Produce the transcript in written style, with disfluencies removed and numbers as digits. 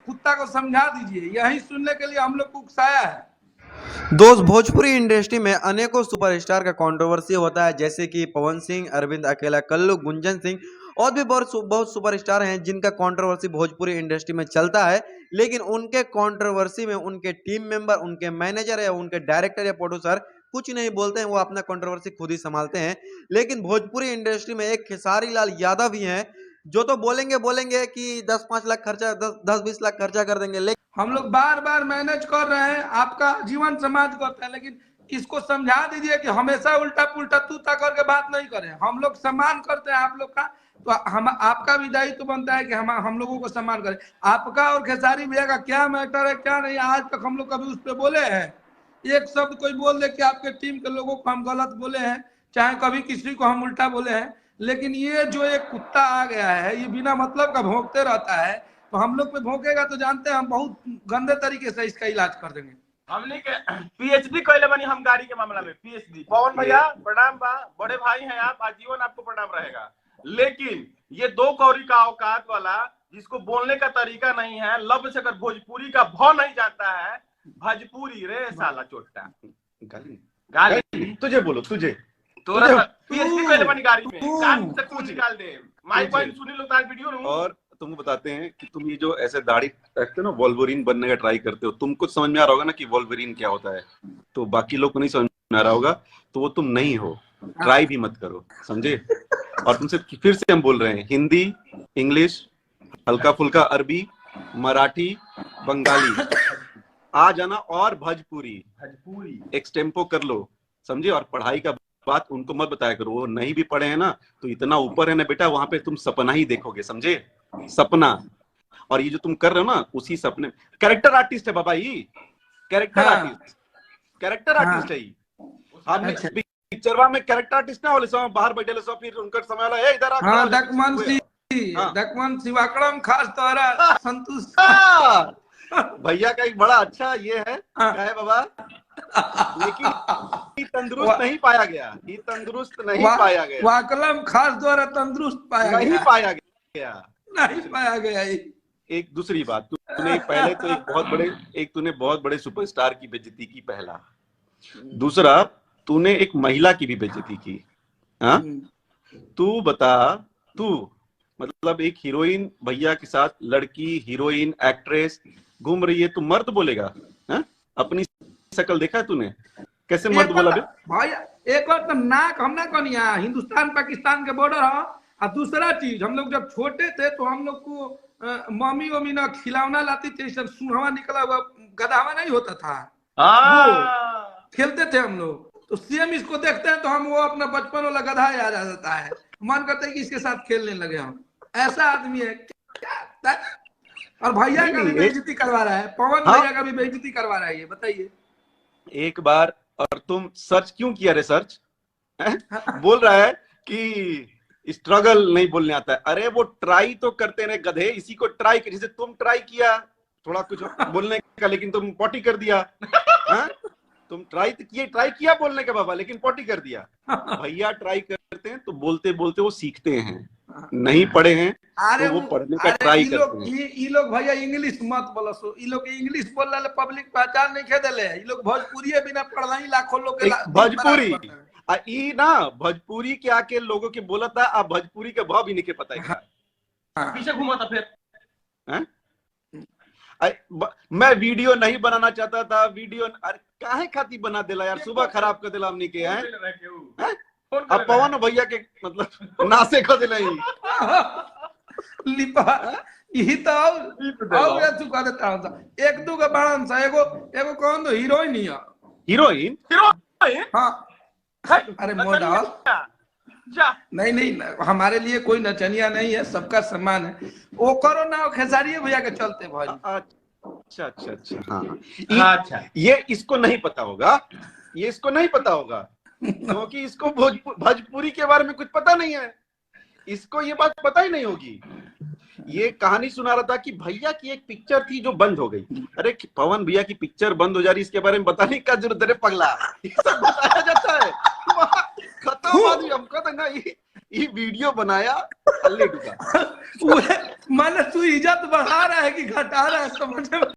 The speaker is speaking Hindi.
कुत्ता को समझा दीजिए, यही सुनने के लिए हम लोग को उकसाया है। दोस्त, भोजपुरी इंडस्ट्री में अनेकों सुपरस्टार का कंट्रोवर्सी होता है, जैसे कि पवन सिंह, अरविंद अकेला, कल्लू, गुंजन सिंह और भी बहुत सुपरस्टार हैं जिनका कंट्रोवर्सी भोजपुरी इंडस्ट्री में चलता है। लेकिन उनके कंट्रोवर्सी में उनके टीम मेंबर, उनके मैनेजर या उनके डायरेक्टर या प्रोड्यूसर कुछ नहीं बोलते हैं, वो अपना कंट्रोवर्सी खुद ही संभालते हैं। लेकिन भोजपुरी इंडस्ट्री में एक खेसारी लाल यादव भी हैं जो तो बोलेंगे बोलेंगे कि 10-5 लाख खर्चा, 10-20 लाख खर्चा कर देंगे। हम लोग बार बार मैनेज कर रहे हैं, आपका जीवन समाज करते हैं, लेकिन इसको समझा दीजिए कि हमेशा उल्टा पुल्टा तूता करके बात नहीं करें। हम लोग सम्मान करते हैं आप लोग का, तो हम आपका भी दायित्व तो बनता है कि हम लोगों को सम्मान करें। आपका और खेसारी भैया का क्या मैटर है क्या नहीं, आज तक हम लोग कभी उस पर बोले हैं? एक शब्द कोई बोल दे कि आपके टीम के लोगों को हम गलत बोले हैं, चाहे कभी किसी को हम उल्टा बोले हैं, लेकिन ये जो एक कुत्ता आ गया है, ये बिना मतलब का भौंकते रहता है, तो हम लोग पे भौंकेगा तो जानते हैं हम बहुत गंदे तरीके से इसका इलाज कर देंगे। हमने के पीएचडी कैले बनी हम गाड़ी के मामला में, पीएचडी। पवन भैया प्रणाम बा, बड़े भाई हैं आप, आजीवन आपको प्रणाम रहेगा। लेकिन ये दो कौड़ी का औकात वाला जिसको बोलने का तरीका नहीं है, लब से अगर भोजपुरी का भाव नहीं जानता है, भोजपुरी रे साला चोटा गाली तुझे बोलो, तुझे तोरा पीएचडी कैले बनी गाड़ी में, कान से खून निकाल दे। माइक पॉइंट सुनी लो तार वीडियो नु। और तुमको बताते हैं कि तुम ये जो ऐसे दाढ़ी रखते हो ना, वोल्वरिन बनने का ट्राई करते हो, तुमको समझ में आ रहा होगा ना कि वोल्वरिन क्या होता है, तो बाकी लोग को नहीं समझ में आ रहा होगा, तो वो तुम नहीं हो, ट्राई भी मत करो, समझे। और तुमसे फिर से हम बोल रहे हैं, हिंदी, इंग्लिश, हल्का फुल्का अरबी, मराठी, बंगाली आ जाना, और भोजपुरी एक्सटेम्पो कर लो, समझे। और पढ़ाई का बात उनको मत बताया करो, वो नहीं भी पढ़े हैं ना तो इतना ऊपर है ना बेटा, वहां पे तुम सपना ही देखोगे, समझे, सपना। और ये जो तुम कर रहे हो ना, उसी सपने, कैरेक्टर आर्टिस्ट है बाबा, ये कैरेक्टर आर्टिस्ट, कैरेक्टर आर्टिस्ट है ये। आपने पिक्चरवा में कैरेक्टर आर्टिस्ट ना होले, सब बाहर बैठे सब, फिर उनका समय वाला है इधर हां दकमन शिवाकरम खास तोरा संतुष्ट। भैया का एक बड़ा अच्छा ये है, क्या है बाबा, लेकिन तंदुरुस्त नहीं पाया गया, ये तंदुरुस्त नहीं पाया गया, वाकलम खास द्वारा तंदुरुस्त नहीं पाया गया, नहीं पाया गया। एक दूसरी बात, तूने पहले तो तूने बहुत बड़े सुपरस्टार की बेइज्जती की, पहला। दूसरा, तूने एक महिला की भी बेइज्जती की। हाँ, तू बता, तू मतलब एक हीरोइन भैया के साथ, लड़की हीरोइन एक्ट्रेस घूम रही है, तू मर्द बोलेगा? हाँ, अपनी शक्ल देखा है तूने, कैसे मर्द बोला बे? भाई एक बार तो नाक हम ना कनिया, हिंदुस्तान पाकिस्तान के बॉर्डर है। और दूसरा चीज, हम लोग जब छोटे थे तो हम लोग को मम्मी वम्मी ना खिलौना लाती थी, सब सुनहवा निकला हुआ गधावा नहीं होता था, खेलते थे हम लोग। तो सेम इसको देखते हैं तो हम वो अपना बचपन वाला गधा याद आ जाता है, मन करता है कि इसके साथ खेलने लगे हम। ऐसा आदमी है क्या? और भैया का भी बेइज्जती करवा रहा है, पवन भैया का भी बेइज्जती करवा रहा है, ये बताइए एक बार। और तुम सर्च क्यों किया रे? सर्च बोल रहा है कि स्ट्रगल नहीं बोलने आता है। अरे वो ट्राई तो करते रहे गधे, इसी को ट्राई, जैसे तुम ट्राई किया थोड़ा कुछ बोलने का, लेकिन तुम पॉटी कर दिया। तुम ट्राई किया बोलने का बाबा, लेकिन पॉटी कर दिया। भैया ट्राई करते हैं तो बोलते बोलते वो सीखते हैं, नहीं पढ़े हैं तो वो पढ़ने का ट्राई करते हैं। ये लोग भैया इंग्लिश मत बोलो सो, ये लोग इंग्लिश बोल रहे पब्लिक पहचान नहीं खेदले, ये लोग भोजपुरी बिना पढ़ला ही लाखों लोग के भोजपुरी ई ना, भोजपुरी के आके लोगों के बोला था, अब भोजपुरी के भाव भी नहीं के पता है, पीछे घुमा था फिर। मैं वीडियो नहीं बनाना चाहता था, वीडियो काहे खाती बना दिला यार, सुबह खराब कर दिला हमने के हैं। अब पवन भैया के मतलब नासे को दिलाई लिपा यही तो आओ या चुका देता हूं। एक दो का बाणन सा, एगो कौन तो हीरोइन ही है, हीरोइन। हां, अरे मोडाल नहीं, हमारे लिए कोई नचनिया नहीं है, सबका सम्मान है। वो करो ना खेसारी भैया के चलते भाई। अच्छा, हाँ, अच्छा, ये इसको नहीं पता होगा, ये इसको नहीं पता होगा, क्योंकि इसको भोजपुरी के बारे में कुछ पता नहीं है, इसको ये बात पता ही नहीं होगी। ये कहानी सुना रहा था कि भैया की एक पिक्चर थी जो बंद हो गई। अरे पवन भैया की पिक्चर बंद हो जा रही, इसके बारे में बताने का जरूरत है पगला, ये सब बताया जाता है। खत्म आदमी, हमको तो ना ये वीडियो बनाया अल्ले का माने तू इज्जत बढ़ा रहा है कि घटा रहा है समझ में